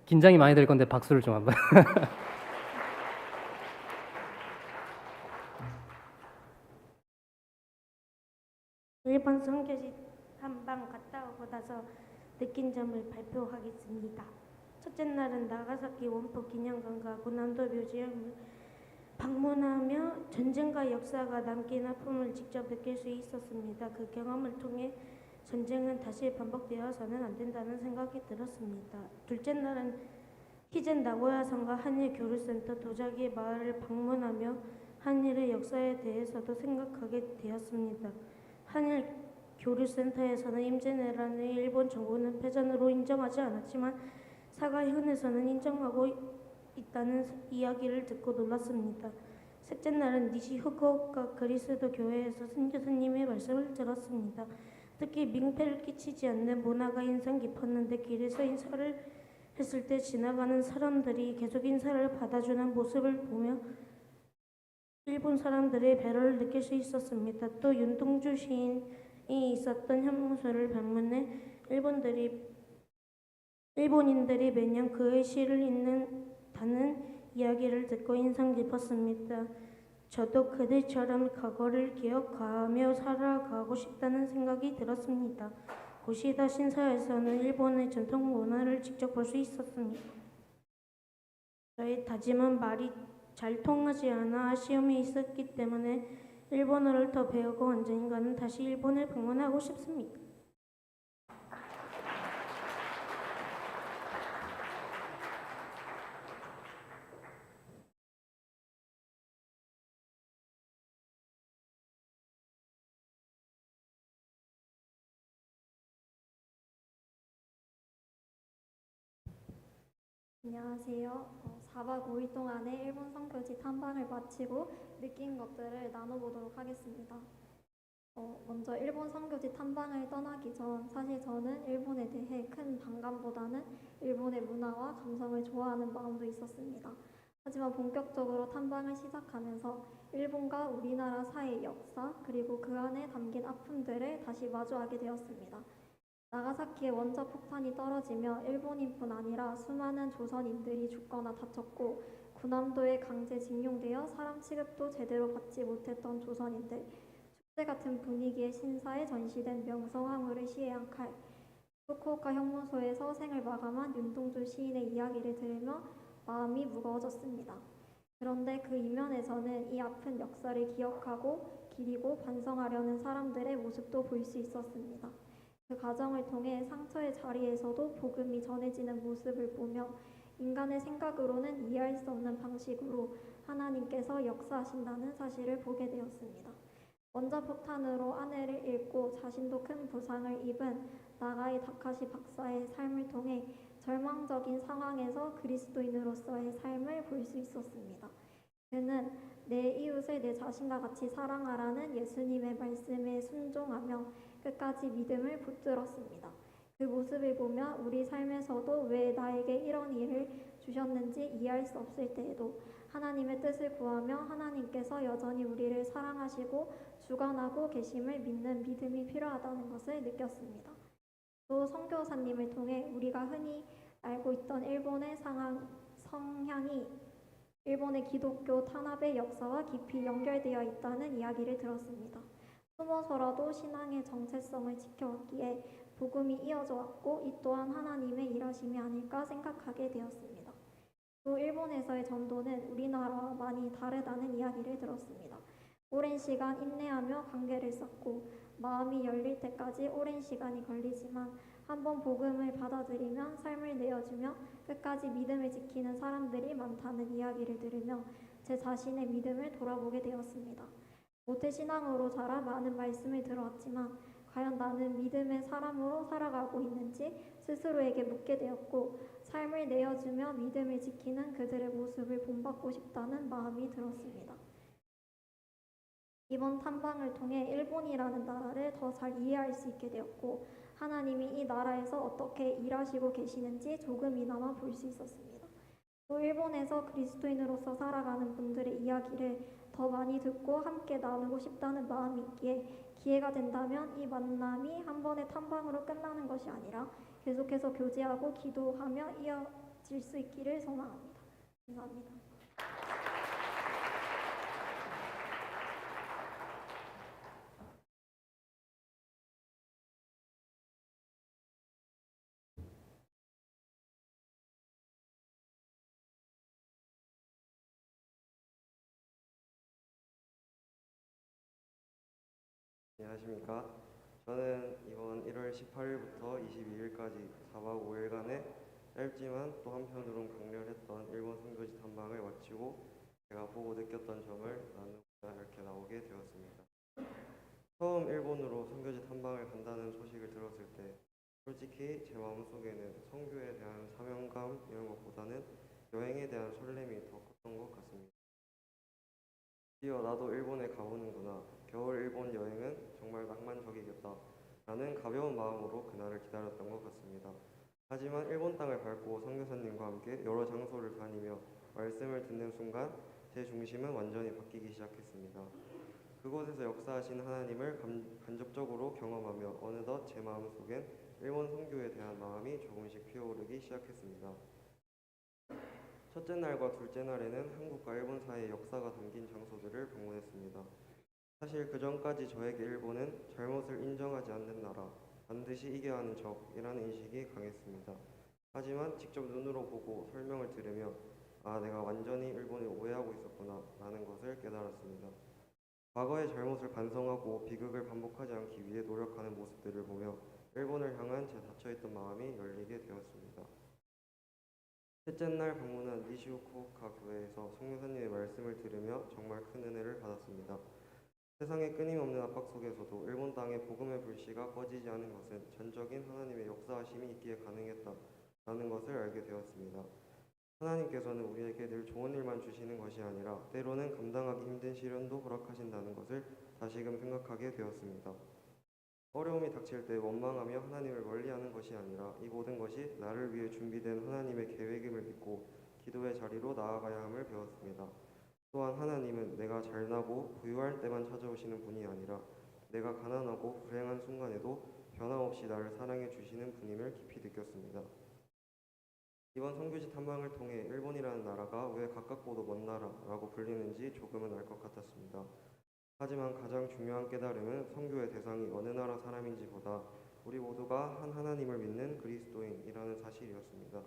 긴장이 많이 될 건데 박수를 좀 한번. 일본 선교지 탐방 갔다 오고 나서 느낀 점을 발표하겠습니다. 첫째 날은 나가사키 원포 기념관과 고난도 뮤지엄을 방문하며 전쟁과 역사가 남긴 아픔을 직접 느낄 수 있었습니다. 그 경험을 통해 전쟁은 다시 반복되어서는 안 된다는 생각이 들었습니다. 둘째 날은 히젠 나고야성과 한일 교류센터 도자기 마을을 방문하며 한일의 역사에 대해서도 생각하게 되었습니다. 한일 교류센터에서는 임진왜란을 일본 정부는 패전으로 인정하지 않았지만 사가현에서는 인정하고 있다는 이야기를 듣고 놀랐습니다. 셋째 날은 니시 후쿠오카 그리스도 교회에서 선교사님의 말씀을 들었습니다. 특히 민폐를 끼치지 않는 문화가 인상 깊었는데 길에서 인사를 했을 때 지나가는 사람들이 계속 인사를 받아주는 모습을 보며 일본 사람들의 배려를 느낄 수 있었습니다. 또 윤동주 시인이 있었던 현무소를 방문해 일본인들이 매년 그의 시를 읽는다는 이야기를 듣고 인상 깊었습니다. 저도 그들처럼 과거를 기억하며 살아가고 싶다는 생각이 들었습니다. 고시다 신사에서는 일본의 전통 문화를 직접 볼 수 있었습니다. 저의 다짐은 말이 잘 통하지 않아 아쉬움이 있었기 때문에 일본어를 더 배우고 언젠가는 다시 일본을 방문하고 싶습니다. 안녕하세요. 4박 5일 동안의 일본 선교지 탐방을 마치고 느낀 것들을 나눠보도록 하겠습니다. 먼저 일본 선교지 탐방을 떠나기 전 사실 저는 일본에 대해 큰 반감보다는 일본의 문화와 감성을 좋아하는 마음도 있었습니다. 하지만 본격적으로 탐방을 시작하면서 일본과 우리나라 사이의 역사 그리고 그 안에 담긴 아픔들을 다시 마주하게 되었습니다. 나가사키의 원자 폭탄이 떨어지며 일본인뿐 아니라 수많은 조선인들이 죽거나 다쳤고 군함도에 강제징용되어 사람 취급도 제대로 받지 못했던 조선인들, 축제 같은 분위기의 신사에 전시된 명성황후를 시해한 칼, 후쿠오카 형무소에서 생을 마감한 윤동주 시인의 이야기를 들으며 마음이 무거워졌습니다. 그런데 그 이면에서는 이 아픈 역사를 기억하고 기리고 반성하려는 사람들의 모습도 볼 수 있었습니다. 그 과정을 통해 상처의 자리에서도 복음이 전해지는 모습을 보며 인간의 생각으로는 이해할 수 없는 방식으로 하나님께서 역사하신다는 사실을 보게 되었습니다. 원자폭탄으로 아내를 잃고 자신도 큰 부상을 입은 나가이 다카시 박사의 삶을 통해 절망적인 상황에서 그리스도인으로서의 삶을 볼 수 있었습니다. 그는 내 이웃을 내 자신과 같이 사랑하라는 예수님의 말씀에 순종하며 끝까지 믿음을 붙들었습니다. 그 모습을 보며 우리 삶에서도 왜 나에게 이런 일을 주셨는지 이해할 수 없을 때에도 하나님의 뜻을 구하며 하나님께서 여전히 우리를 사랑하시고 주관하고 계심을 믿는 믿음이 필요하다는 것을 느꼈습니다. 또 선교사님을 통해 우리가 흔히 알고 있던 일본의 성향이 일본의 기독교 탄압의 역사와 깊이 연결되어 있다는 이야기를 들었습니다. 숨어서라도 신앙의 정체성을 지켜왔기에 복음이 이어져 왔고 이 또한 하나님의 일하심이 아닐까 생각하게 되었습니다. 또 일본에서의 전도는 우리나라와 많이 다르다는 이야기를 들었습니다. 오랜 시간 인내하며 관계를 쌓고 마음이 열릴 때까지 오랜 시간이 걸리지만 한번 복음을 받아들이면 삶을 내어주며 끝까지 믿음을 지키는 사람들이 많다는 이야기를 들으며 제 자신의 믿음을 돌아보게 되었습니다. 모태신앙으로 자라 많은 말씀을 들어왔지만 과연 나는 믿음의 사람으로 살아가고 있는지 스스로에게 묻게 되었고 삶을 내어주며 믿음을 지키는 그들의 모습을 본받고 싶다는 마음이 들었습니다. 이번 탐방을 통해 일본이라는 나라를 더 잘 이해할 수 있게 되었고 하나님이 이 나라에서 어떻게 일하시고 계시는지 조금이나마 볼 수 있었습니다. 또 일본에서 그리스도인으로서 살아가는 분들의 이야기를 더 많이 듣고 함께 나누고 싶다는 마음이 있기에 기회가 된다면 이 만남이 한 번의 탐방으로 끝나는 것이 아니라 계속해서 교제하고 기도하며 바칠 수 있기를 소망합니다. 감사합니다. 안녕하십니까. 저는 이번 1월 18일부터 22일까지 4박 5일간의 짧지만 또 한편으론 강렬했던 일본 선교지 탐방을 마치고 제가 보고 느꼈던 점을 나누고자 이렇게 나오게 되었습니다. 처음 일본으로 선교지 탐방을 간다는 소식을 들었을 때 솔직히 제 마음속에는 선교에 대한 사명감 이런 것보다는 여행에 대한 설렘이 더 컸던 것 같습니다. 드디어 나도 일본에 가보는구나. 겨울 일본 여행은 정말 낭만적이겠다. 라는 가벼운 마음으로 그날을 기다렸던 것 같습니다. 하지만 일본 땅을 밟고 선교사님과 함께 여러 장소를 다니며 말씀을 듣는 순간 제 중심은 완전히 바뀌기 시작했습니다. 그곳에서 역사하신 하나님을 간접적으로 경험하며 어느덧 제 마음속엔 일본 선교에 대한 마음이 조금씩 피어오르기 시작했습니다. 첫째 날과 둘째 날에는 한국과 일본 사이의 역사가 담긴 장소들을 방문했습니다. 사실 그 전까지 저에게 일본은 잘못을 인정하지 않는 나라, 반드시 이겨야 하는 적이라는 인식이 강했습니다. 하지만 직접 눈으로 보고 설명을 들으며 내가 완전히 일본을 오해하고 있었구나 라는 것을 깨달았습니다. 과거의 잘못을 반성하고 비극을 반복하지 않기 위해 노력하는 모습들을 보며 일본을 향한 제 닫혀있던 마음이 열리게 되었습니다. 셋째 날 방문한 니시오쿠오카 교회에서 성교사님의 말씀을 들으며 정말 큰 은혜를 받았습니다. 세상의 끊임없는 압박 속에서도 일본 땅의 복음의 불씨가 꺼지지 않은 것은 전적인 하나님의 역사하심이 있기에 가능했다라는 것을 알게 되었습니다. 하나님께서는 우리에게 늘 좋은 일만 주시는 것이 아니라 때로는 감당하기 힘든 시련도 허락하신다는 것을 다시금 생각하게 되었습니다. 어려움이 닥칠 때 원망하며 하나님을 멀리하는 것이 아니라 이 모든 것이 나를 위해 준비된 하나님의 계획임을 믿고 기도의 자리로 나아가야 함을 배웠습니다. 또한 하나님은 내가 잘나고 부유할 때만 찾아오시는 분이 아니라 내가 가난하고 불행한 순간에도 변함없이 나를 사랑해 주시는 분임을 깊이 느꼈습니다. 이번 선교지 탐방을 통해 일본이라는 나라가 왜 가깝고도 먼 나라라고 불리는지 조금은 알 것 같았습니다. 하지만 가장 중요한 깨달음은 선교의 대상이 어느 나라 사람인지보다 우리 모두가 한 하나님을 믿는 그리스도인이라는 사실이었습니다.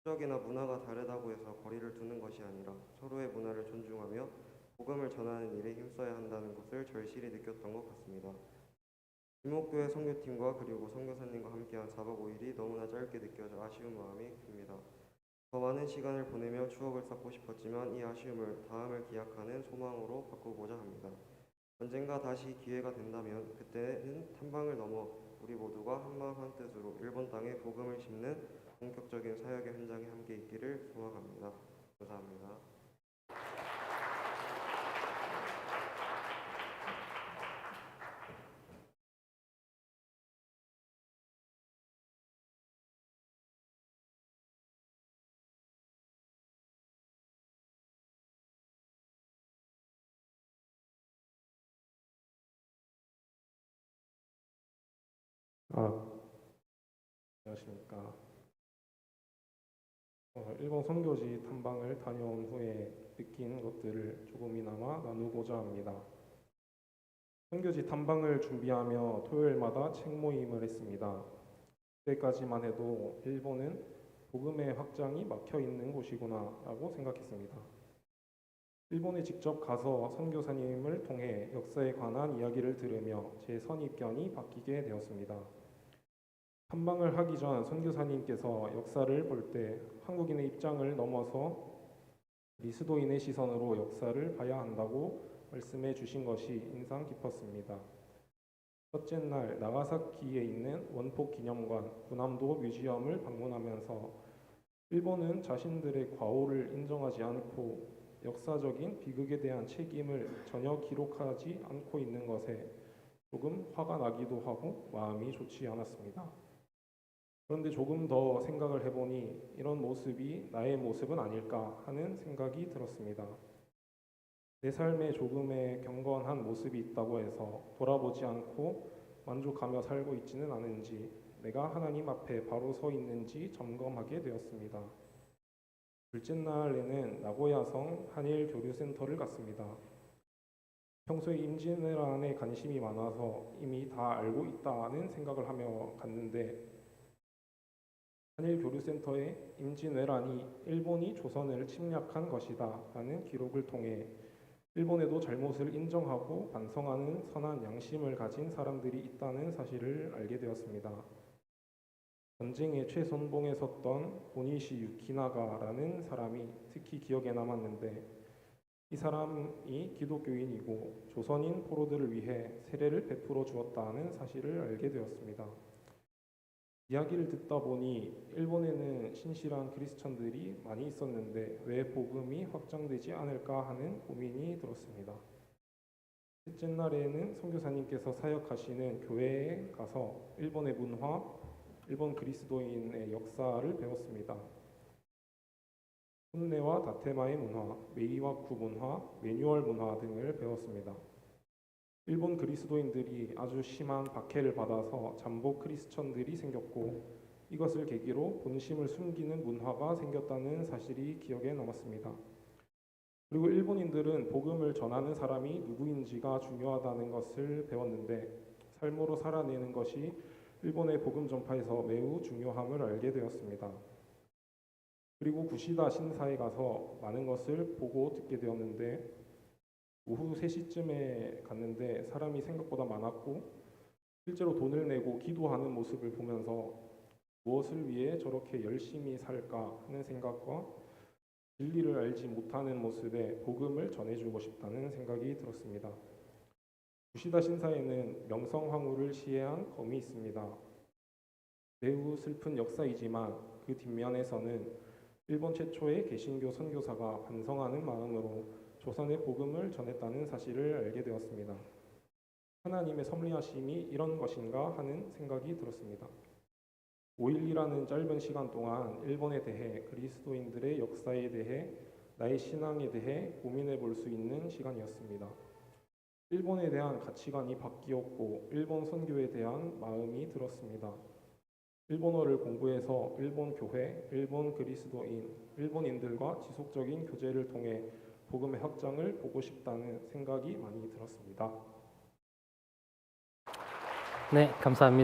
국적이나 문화가 다르다고 해서 거리를 두는 것이 아니라 서로의 문화를 존중하며 복음을 전하는 일에 힘써야 한다는 것을 절실히 느꼈던 것 같습니다. 지목교회 선교팀과 그리고 선교사님과 함께한 4박 5일이 너무나 짧게 느껴져 아쉬운 마음이 듭니다. 더 많은 시간을 보내며 추억을 쌓고 싶었지만 이 아쉬움을 다음을 기약하는 소망으로 바꾸고자 합니다. 언젠가 다시 기회가 된다면 그때는 탐방을 넘어 우리 모두가 한마음 한뜻으로 일본 땅에 복음을 심는 본격적인 사역의 현장에 함께 있기를 소망합니다. 감사합니다. 안녕하십니까. 일본 선교지 탐방을 다녀온 후에 느낀 것들을 조금이나마 나누고자 합니다. 선교지 탐방을 준비하며 토요일마다 책 모임을 했습니다. 그때까지만 해도 일본은 복음의 확장이 막혀 있는 곳이구나 라고 생각했습니다. 일본에 직접 가서 선교사님을 통해 역사에 관한 이야기를 들으며 제 선입견이 바뀌게 되었습니다. 탐방을 하기 전 선교사님께서 역사를 볼 때 한국인의 입장을 넘어서 그리스도인의 시선으로 역사를 봐야 한다고 말씀해 주신 것이 인상 깊었습니다. 첫째 날 나가사키에 있는 원폭기념관 군함도 뮤지엄을 방문하면서 일본은 자신들의 과오를 인정하지 않고 역사적인 비극에 대한 책임을 전혀 기록하지 않고 있는 것에 조금 화가 나기도 하고 마음이 좋지 않았습니다. 그런데 조금 더 생각을 해보니 이런 모습이 나의 모습은 아닐까 하는 생각이 들었습니다. 내 삶에 조금의 경건한 모습이 있다고 해서 돌아보지 않고 만족하며 살고 있지는 않은지 내가 하나님 앞에 바로 서 있는지 점검하게 되었습니다. 둘째 날에는 나고야성 한일 교류센터를 갔습니다. 평소에 임진왜란에 관심이 많아서 이미 다 알고 있다는 생각을 하며 갔는데 한일 교류센터에 임진왜란이 일본이 조선을 침략한 것이다 라는 기록을 통해 일본에도 잘못을 인정하고 반성하는 선한 양심을 가진 사람들이 있다는 사실을 알게 되었습니다. 전쟁의 최선봉에 섰던 오니시 유키나가라는 사람이 특히 기억에 남았는데 이 사람이 기독교인이고 조선인 포로들을 위해 세례를 베풀어 주었다는 사실을 알게 되었습니다. 이야기를 듣다 보니 일본에는 신실한 크리스천들이 많이 있었는데 왜 복음이 확장되지 않을까 하는 고민이 들었습니다. 셋째 날에는 선교사님께서 사역하시는 교회에 가서 일본의 문화, 일본 그리스도인의 역사를 배웠습니다. 혼내와 다테마의 문화, 메이와쿠 문화, 매뉴얼 문화 등을 배웠습니다. 일본 그리스도인들이 아주 심한 박해를 받아서 잠복 크리스천들이 생겼고 이것을 계기로 본심을 숨기는 문화가 생겼다는 사실이 기억에 남았습니다. 그리고 일본인들은 복음을 전하는 사람이 누구인지가 중요하다는 것을 배웠는데 삶으로 살아내는 것이 일본의 복음 전파에서 매우 중요함을 알게 되었습니다. 그리고 구시다 신사에 가서 많은 것을 보고 듣게 되었는데 오후 3시쯤에 갔는데 사람이 생각보다 많았고 실제로 돈을 내고 기도하는 모습을 보면서 무엇을 위해 저렇게 열심히 살까 하는 생각과 진리를 알지 못하는 모습에 복음을 전해주고 싶다는 생각이 들었습니다. 구시다 신사에는 명성황후를 시해한 검이 있습니다. 매우 슬픈 역사이지만 그 뒷면에서는 일본 최초의 개신교 선교사가 반성하는 마음으로 조선의 복음을 전했다는 사실을 알게 되었습니다. 하나님의 섭리하심이 이런 것인가 하는 생각이 들었습니다. 5일이라는 짧은 시간 동안 일본에 대해 그리스도인들의 역사에 대해 나의 신앙에 대해 고민해 볼 수 있는 시간이었습니다. 일본에 대한 가치관이 바뀌었고 일본 선교에 대한 마음이 들었습니다. 일본어를 공부해서 일본 교회, 일본 그리스도인, 일본인들과 지속적인 교제를 통해 복음의 확장을 보고 싶다는 생각이 많이 들었습니다. 네, 감사합니다.